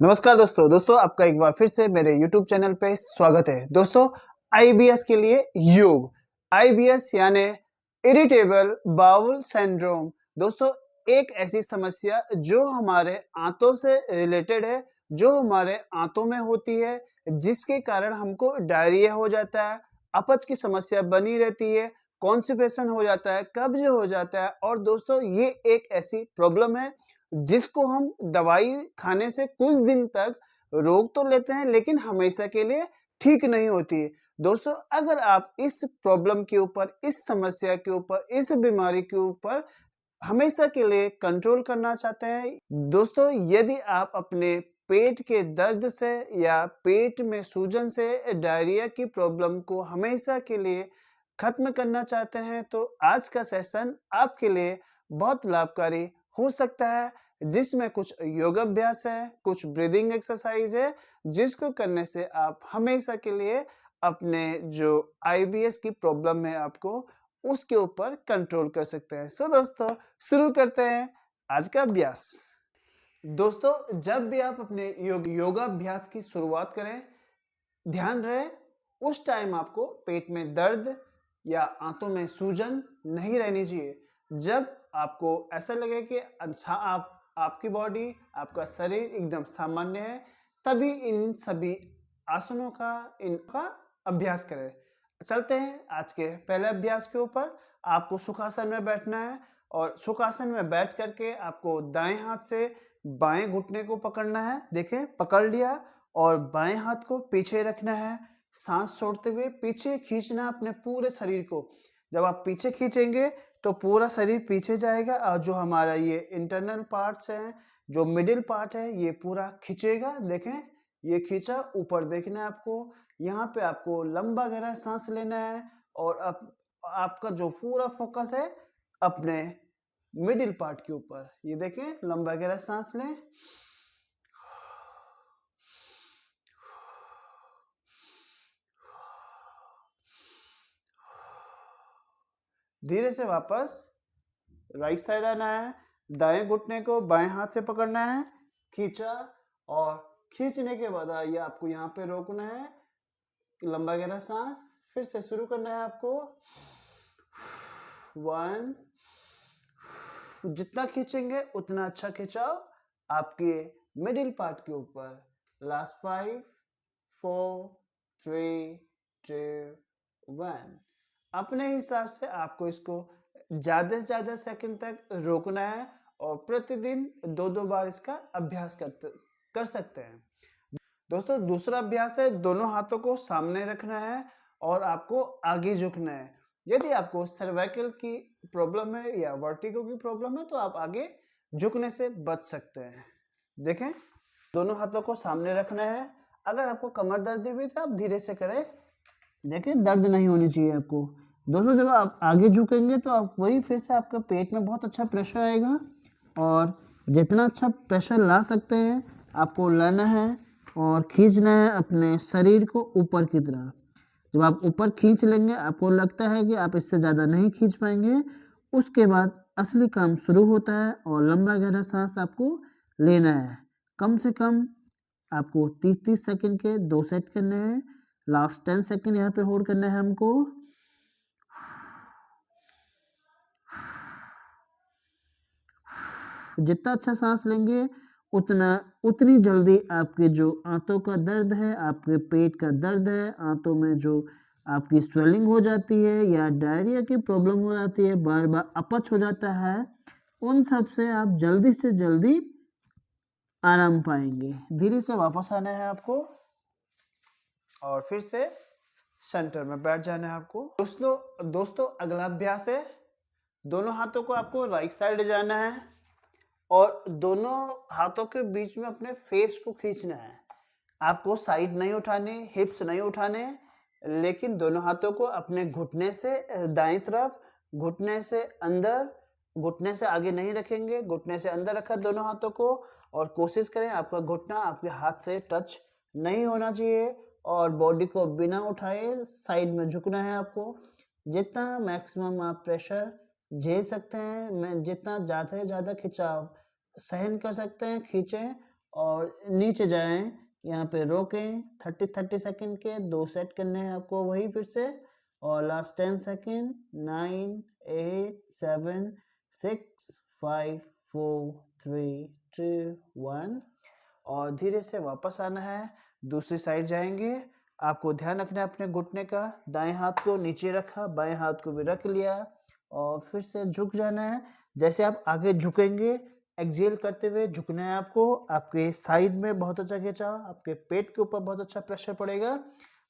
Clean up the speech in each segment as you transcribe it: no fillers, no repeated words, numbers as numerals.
नमस्कार दोस्तों आपका एक बार फिर से मेरे YouTube चैनल पे स्वागत है। दोस्तों IBS के लिए योग, IBS यानी इरिटेबल बाउल सिंड्रोम। दोस्तों एक ऐसी समस्या जो हमारे आंतों से रिलेटेड है, जो हमारे आंतों में होती है, जिसके कारण हमको डायरिया हो जाता है, अपच की समस्या बनी रहती है, कॉन्स्टिपेशन हो जाता है, कब्ज हो जाता है। और दोस्तों ये एक ऐसी प्रॉब्लम है जिसको हम दवाई खाने से कुछ दिन तक रोक तो लेते हैं, लेकिन हमेशा के लिए ठीक नहीं होती है। दोस्तों अगर आप इस प्रॉब्लम के ऊपर, इस समस्या के ऊपर, इस बीमारी के ऊपर हमेशा के लिए कंट्रोल करना चाहते हैं, दोस्तों यदि आप अपने पेट के दर्द से या पेट में सूजन से, डायरिया की प्रॉब्लम को हमेशा के लिए खत्म करना चाहते हैं, तो आज का सेशन आपके लिए बहुत लाभकारी हो सकता है, जिसमें कुछ योगाभ्यास है, कुछ ब्रीदिंग एक्सरसाइज है, जिसको करने से आप हमेशा के लिए अपने जो IBS की प्रॉब्लम है आपको, उसके ऊपर कंट्रोल कर सकते हैं। सो दोस्तों शुरू करते हैं आज का अभ्यास। दोस्तों जब भी आप अपने योगाभ्यास की शुरुआत करें, ध्यान रहे उस टाइम आपको पेट में दर्द या आंतों में सूजन नहीं रहनी चाहिए। जब आपको ऐसा लगे कि आपकी बॉडी, आपका शरीर एकदम सामान्य है, तभी इन सभी आसनों का इनका अभ्यास करें। चलते हैं आज के पहले अभ्यास के ऊपर। आपको सुखासन में बैठना है और सुखासन में बैठ करके आपको दाएं हाथ से बाएं घुटने को पकड़ना है। देखें, पकड़ लिया और बाएं हाथ को पीछे रखना है। सांस छोड़ते हुए पीछे खींचना अपने पूरे शरीर को। जब आप पीछे खींचेंगे तो पूरा शरीर पीछे जाएगा और जो हमारा ये इंटरनल पार्ट्स हैं, जो मिडिल पार्ट है, ये पूरा खींचेगा। देखें, ये खींचा, ऊपर देखना है आपको। यहाँ पे आपको लंबा गहरा सांस लेना है और आपका जो पूरा फोकस है अपने मिडिल पार्ट के ऊपर। ये देखें, लंबा गहरा सांस लें, धीरे से वापस राइट साइड आना है। दाएं घुटने को बाएं हाथ से पकड़ना है, खींचा और खींचने के बाद आइए आपको यहाँ पे रोकना है। लंबा गहरा सांस फिर से शुरू करना है आपको। 1, जितना खींचेंगे उतना अच्छा खिंचाओ आपके मिडिल पार्ट के ऊपर। लास्ट 5, 4, 3, 2, 1। अपने हिसाब से आपको इसको ज्यादा से ज्यादा सेकंड तक रोकना है और प्रतिदिन 2-2 बार इसका अभ्यास कर सकते हैं। दोस्तों दूसरा अभ्यास है, दोनों हाथों को सामने रखना है और आपको आगे झुकना है। यदि आपको सर्वाइकल की प्रॉब्लम है या वर्टिगो की प्रॉब्लम है तो आप आगे झुकने से बच सकते हैं। देखें, दोनों हाथों को सामने रखना है। अगर आपको कमर दर्द भी तो आप धीरे से करें। देखें, दर्द नहीं होनी चाहिए आपको। दोस्तों जब आप आगे झुकेंगे तो आप वही फिर से आपका पेट में बहुत अच्छा प्रेशर आएगा और जितना अच्छा प्रेशर ला सकते हैं आपको लाना है और खींचना है अपने शरीर को ऊपर की तरफ। जब आप ऊपर खींच लेंगे, आपको लगता है कि आप इससे ज़्यादा नहीं खींच पाएंगे, उसके बाद असली काम शुरू होता है और लंबा गहरा सांस आपको लेना है। कम से कम आपको 30-30 सेकंड के 2 सेट करने हैं। लास्ट 10 सेकंड यहाँ पे होल्ड करना है हमको। जितना अच्छा सांस लेंगे उतनी जल्दी आपके जो आंतों का दर्द है, आपके पेट का दर्द है, आंतों में जो आपकी स्वेलिंग हो जाती है या डायरिया की प्रॉब्लम हो जाती है, बार बार अपच हो जाता है, उन सब से आप जल्दी से जल्दी आराम पाएंगे। धीरे से वापस आना है आपको और फिर से सेंटर में बैठ जाना है आपको। दोस्तों अगला अभ्यास है, दोनों हाथों को आपको राइट साइड जाना है और दोनों हाथों के बीच में अपने फेस को खींचना है। आपको साइड नहीं उठाने, हिप्स नहीं उठाने, लेकिन दोनों हाथों को अपने घुटने से दाईं तरफ, घुटने से अंदर, घुटने से आगे नहीं रखेंगे, घुटने से अंदर रखा दोनों हाथों को और कोशिश करें आपका घुटना आपके हाथ से टच नहीं होना चाहिए और बॉडी को बिना उठाए साइड में झुकना है आपको। जितना मैक्सिमम आप प्रेशर झेल सकते हैं, जितना ज़्यादा से ज़्यादा खिंचाव सहन कर सकते हैं खींचें और नीचे जाएं, यहाँ पे रोकें 30 सेकंड के 2 सेट करने हैं आपको वही फिर से, और लास्ट 10 सेकंड 9 8 7 6 5 4 3 2 1 और धीरे से वापस आना है। दूसरी साइड जाएंगे, आपको ध्यान रखना है अपने घुटने का, दाएं हाथ को नीचे रखा, बाएं हाथ को भी रख लिया और फिर से झुक जाना है। जैसे आप आगे झुकेंगे, एक्सहेल करते हुए झुकना है आपको। आपके साइड में बहुत अच्छा खिंचाव, आपके पेट के ऊपर बहुत अच्छा प्रेशर पड़ेगा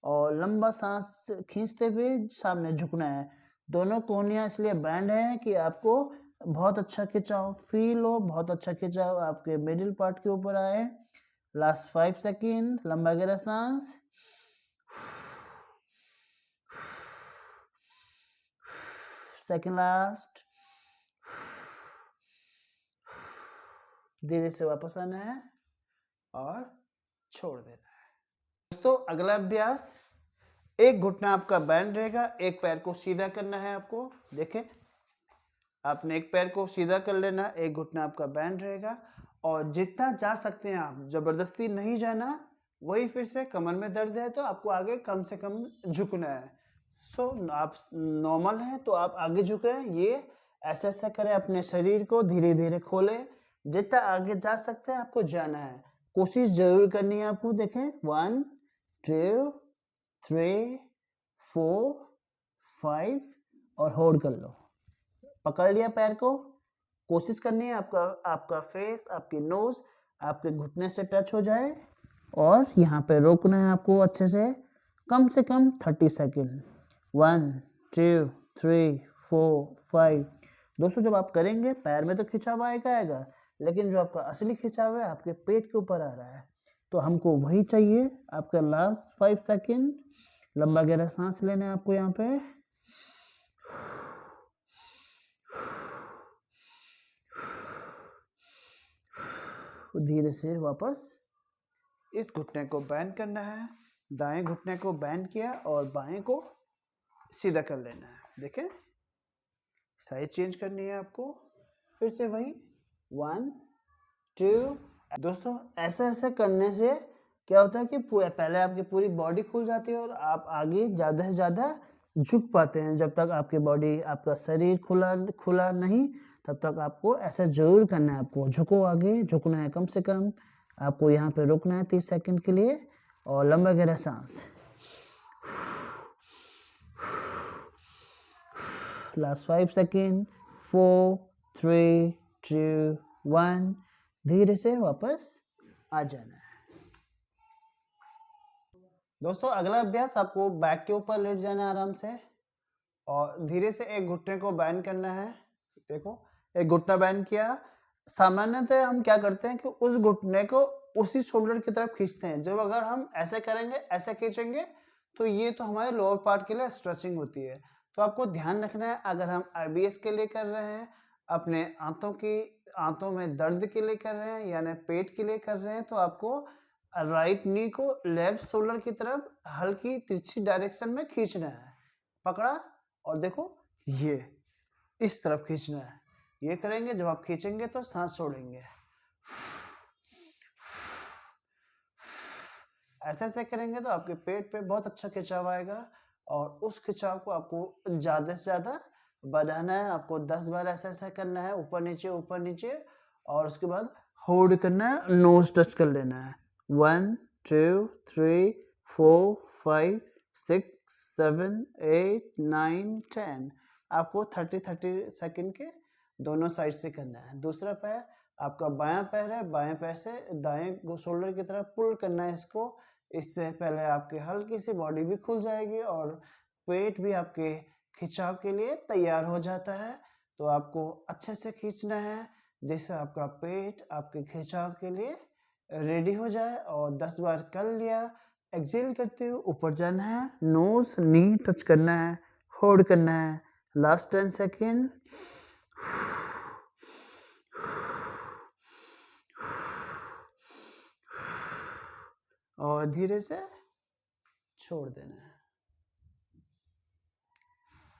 और लंबा सांस खींचते हुए सामने झुकना है। दोनों कोहनियाँ इसलिए बैंड है कि आपको बहुत अच्छा खिंचाव फील हो, बहुत अच्छा खिंचाव आपके मिडिल पार्ट के ऊपर आए। लास्ट 5 सेकेंड, लंबा गहरा सांस। Second last. धीरे से वापस आना है और छोड़ देना है। दोस्तों अगला अभ्यास, एक घुटना आपका बैंड रहेगा, एक पैर को सीधा करना है आपको। देखें, आपने एक पैर को सीधा कर लेना, एक घुटना आपका बैंड रहेगा और जितना जा सकते हैं आप, जबरदस्ती नहीं जाना। वही फिर से कमर में दर्द है तो आपको आगे कम से कम झुकना है। आप नॉर्मल है तो आप आगे झुके, ये ऐसा ऐसा करें, अपने शरीर को धीरे धीरे खोलें, जितना आगे जा सकते हैं आपको जाना है, कोशिश जरूर करनी है आपको। देखें 1 2 3 4 5 और होल्ड कर लो, पकड़ लिया पैर को। कोशिश करनी है आपका फेस, आपकी नोज आपके घुटने से टच हो जाए और यहाँ पे रोकना है आपको अच्छे से कम 30 सेकेंड। 1 2 3 4 5। दोस्तों जब आप करेंगे पैर में तो खिंचाव आएगा, लेकिन जो आपका असली खिंचाव है आपके पेट के ऊपर आ रहा है, तो हमको वही चाहिए। आपका लास्ट 5 सेकेंड, लंबा गहरा सांस लेना है आपको यहाँ पे। धीरे से वापस इस घुटने को बैंड करना है, दाएं घुटने को बैंड किया और बाएं को सीधा कर लेना है। देखें, साइड चेंज करनी है आपको, फिर से वही 1 2। दोस्तों ऐसा ऐसा करने से क्या होता है कि पहले आपकी पूरी बॉडी खुल जाती है और आप आगे ज़्यादा से ज़्यादा झुक पाते हैं। जब तक आपकी बॉडी, आपका शरीर खुला नहीं, तब तक आपको ऐसा जरूर करना है। आपको झुको, आगे झुकना है कम से कम। आपको यहाँ पे रुकना है 30 सेकंड के लिए और लंबा गहरा सांस। Last 5 second, 4 3 2 1। धीरे से वापस आ जाना है। दोस्तों अगला अभ्यास, आपको बैक के ऊपर लेट जाना है आराम से और धीरे से एक घुटने को बैंड करना है। देखो, एक घुटना बैंड किया। सामान्यतः हम क्या करते हैं कि उस घुटने को उसी शोल्डर की तरफ खींचते हैं। जब अगर हम ऐसे करेंगे, ऐसे खींचेंगे, तो ये तो हमारे लोअर पार्ट के लिए स्ट्रेचिंग होती है। तो आपको ध्यान रखना है, अगर हम IBS के लिए कर रहे हैं, अपने आंतों में दर्द के लिए कर रहे हैं, यानी पेट के लिए कर रहे हैं, तो आपको राइट नी को लेफ्ट शोल्डर की तरफ हल्की तिरछी डायरेक्शन में खींचना है। पकड़ा और देखो, ये इस तरफ खींचना है। ये करेंगे, जब आप खींचेंगे तो सांस छोड़ेंगे। ऐसे ऐसे करेंगे तो आपके पेट पे बहुत अच्छा खिंचाव आएगा और उस खिंचाव को आपको ज़्यादा से ज़्यादा बढ़ाना है। आपको 10 बार ऐसा ऐसा करना है, ऊपर नीचे, और उसके बाद होल्ड करना है, नोज टच कर लेना है। 1 2 3 4 5 6 7 8 9 10। आपको 30 सेकंड के दोनों साइड से करना है। दूसरा पैर, आपका बायां पैर है, बाएं पैर से दाएं शोल्डर की तरफ पुल करना है इसको। इससे पहले आपकी हल्की सी बॉडी भी खुल जाएगी और पेट भी आपके खिंचाव के लिए तैयार हो जाता है। तो आपको अच्छे से खींचना है जिससे आपका पेट आपके खिंचाव के लिए रेडी हो जाए। और 10 बार कर लिया, एक्सेल करते हुए ऊपर जाना है, नोज नी टच करना है, होल्ड करना है, लास्ट 10 सेकेंड। और धीरे से छोड़ देना है।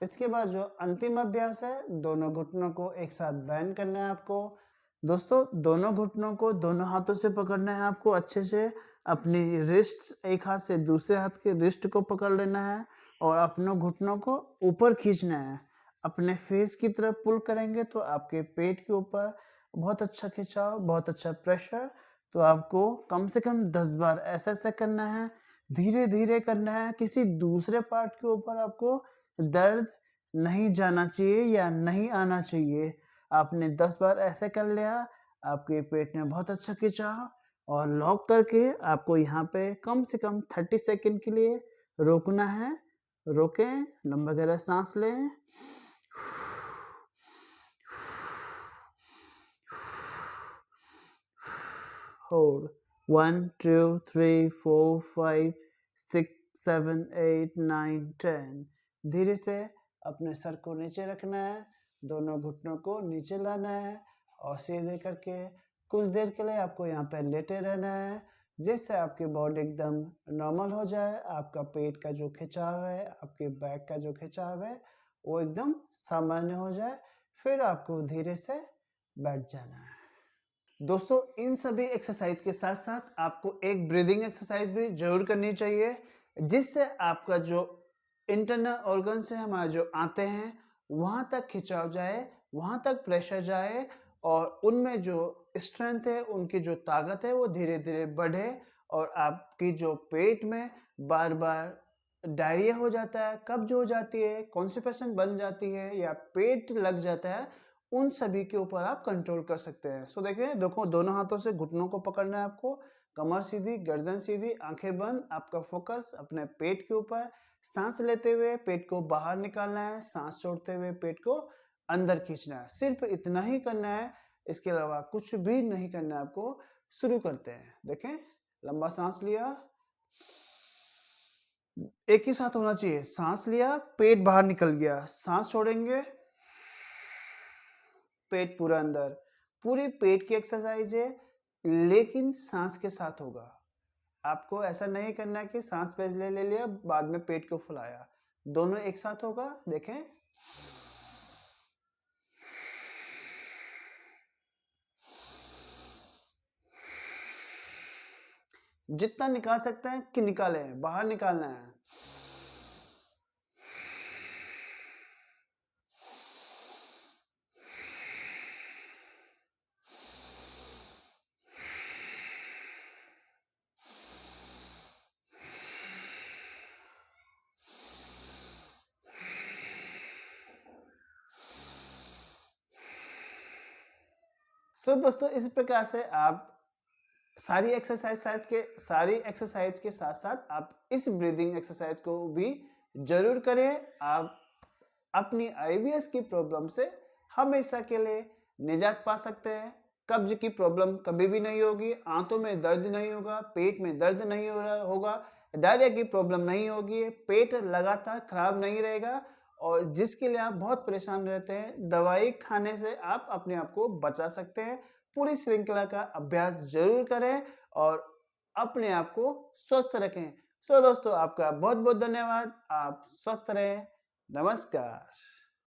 इसके बाद जो अंतिम अभ्यास है, दोनों घुटनों को एक साथ बैंड करना है आपको। दोस्तों दोनों घुटनों को दोनों हाथों से पकड़ना है आपको अच्छे से। अपनी रिस्ट एक हाथ से दूसरे हाथ के रिस्ट को पकड़ लेना है और अपनों घुटनों को ऊपर खींचना है। अपने फेस की तरफ पुल करेंगे तो आपके पेट के ऊपर बहुत अच्छा खिंचाव, बहुत अच्छा प्रेशर। तो आपको कम से कम 10 बार ऐसा करना है, धीरे-धीरे करना है। किसी दूसरे पार्ट के ऊपर आपको दर्द नहीं जाना चाहिए या नहीं आना चाहिए। आपने 10 बार ऐसे कर लिया, आपके पेट में बहुत अच्छा खिंचाव और लॉक करके आपको यहाँ पे कम से कम 30 सेकंड के लिए रोकना है। रोकें, लंबा गहरा सांस लें। होल्ड 1 2 3 4 5 6 7 8 9 10। धीरे से अपने सर को नीचे रखना है, दोनों घुटनों को नीचे लाना है और सीधे करके कुछ देर के लिए आपको यहाँ पे लेटे रहना है, जिससे आपकी बॉडी एकदम नॉर्मल हो जाए। आपका पेट का जो खिंचाव है, आपके बैक का जो खिंचाव है, वो एकदम सामान्य हो जाए। फिर आपको धीरे से बैठ जाना है। दोस्तों इन सभी एक्सरसाइज के साथ साथ आपको एक ब्रीदिंग एक्सरसाइज भी जरूर करनी चाहिए, जिससे आपका जो इंटरनल ऑर्गन से हमारे जो आते हैं वहाँ तक खिंचाव जाए, वहाँ तक प्रेशर जाए और उनमें जो स्ट्रेंथ है, उनकी जो ताकत है वो धीरे धीरे बढ़े और आपकी जो पेट में बार बार डायरिया हो जाता है, कब्ज हो जाती है, कॉन्स्टिपेशन बन जाती है या पेट लग जाता है, उन सभी के ऊपर आप कंट्रोल कर सकते हैं। सो देखिए, देखो दोनों हाथों से घुटनों को पकड़ना है आपको, कमर सीधी, गर्दन सीधी, आंखें बंद, आपका फोकस अपने पेट के ऊपर। सांस लेते हुए पेट को बाहर निकालना है, सांस छोड़ते हुए पेट को अंदर खींचना है। सिर्फ इतना ही करना है, इसके अलावा कुछ भी नहीं करना है आपको। शुरू करते हैं। देखें, लंबा सांस लिया, एक ही साथ होना चाहिए। सांस लिया, पेट बाहर निकल गया, सांस छोड़ेंगे, पेट पूरा अंदर। पूरी पेट की एक्सरसाइज है, लेकिन सांस के साथ होगा। आपको ऐसा नहीं करना कि सांस पहले ले लिया बाद में पेट को फुलाया, दोनों एक साथ होगा। देखें, जितना निकाल सकते हैं कि निकालें, बाहर निकालना है। सो दोस्तों इस प्रकार से आप सारी एक्सरसाइज के साथ साथ आप इस ब्रीदिंग एक्सरसाइज को भी जरूर करें। आप अपनी आईबीएस की प्रॉब्लम से हमेशा के लिए निजात पा सकते हैं। कब्ज की प्रॉब्लम कभी भी नहीं होगी, आंतों में दर्द नहीं होगा, पेट में दर्द नहीं हो रहा होगा, डायरिया की प्रॉब्लम नहीं होगी, पेट लगातार खराब नहीं रहेगा। और जिसके लिए आप बहुत परेशान रहते हैं, दवाई खाने से आप अपने आप को बचा सकते हैं। पूरी श्रृंखला का अभ्यास जरूर करें और अपने आप को स्वस्थ रखें। सो दोस्तों आपका बहुत बहुत धन्यवाद। आप स्वस्थ रहें। नमस्कार।